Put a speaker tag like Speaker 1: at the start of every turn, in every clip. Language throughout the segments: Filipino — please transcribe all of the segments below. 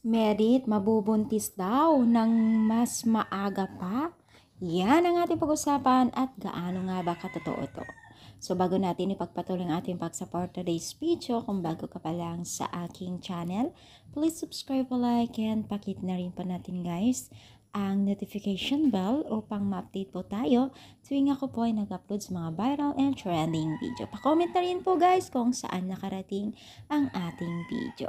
Speaker 1: Merit, mabubuntis daw ng mas maaga pa? Yan ang ating pag-usapan at gaano nga ba katotoo ito. So bago natin ipagpatuloy ang ating pag-support today's video, kung bago ka pa lang sa aking channel, please subscribe, like, and pakit na rin pa natin guys ang notification bell upang ma-update po tayo tuwing ako po ay nag-upload sa mga viral and trending video. Pa-comment na rin po guys kung saan nakarating ang ating video.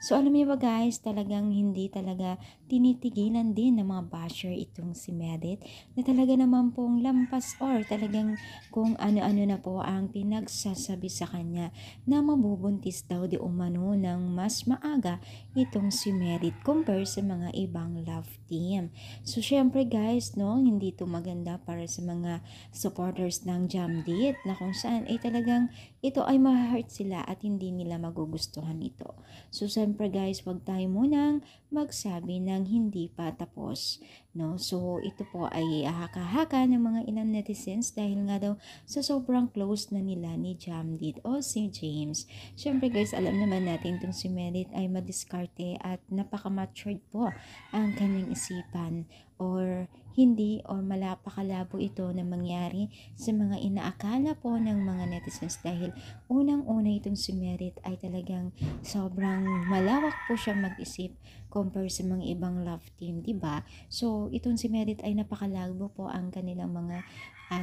Speaker 1: So alam niyo ba guys, talagang hindi talaga tinitigilan din ng mga basher itong si Merit na talaga naman pong lampas or talagang kung ano-ano na po ang pinagsasabi sa kanya na mabubuntis daw di umano ng mas maaga itong si Merit compare sa mga ibang love team. So syempre guys, no, hindi ito maganda para sa mga supporters ng Jamdit na kung saan ay talagang ito ay ma-hurt sila at hindi nila magugustuhan ito. So syempre guys, wag tayo munang magsabi ng hindi pa tapos, no? So ito po ay haka-haka ng mga ilang netizens dahil nga daw sa sobrang close na nila ni Jamdit o si James. Syempre guys, alam naman natin itong si Merit ay madiskarte at napaka-matured po ang kanyang isipan or hindi or malapakalabo ito na mangyari sa mga inaakala po ng mga netizens dahil unang-una itong si Merit ay talagang sobrang malawak po siyang mag-isip compare sa mga ibang love team, di ba? So itong si Merit ay napakalabo po ang kanilang mga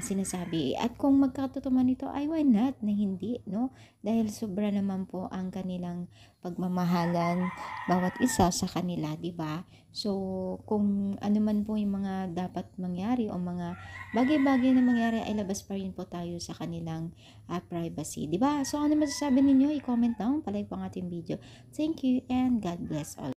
Speaker 1: sinasabi at kung magkatutuman ito ay why not na hindi, no? Dahil sobra naman po ang kanilang pagmamahalan bawat isa sa kanila, di ba? So kung ano man po yung mga dapat mangyari o mga bagay-bagay na mangyari ay labas pa rin po tayo sa kanilang privacy, di ba? So ano masasabi ninyo? I-comment down, palike po ang ating video. Thank you and God bless all.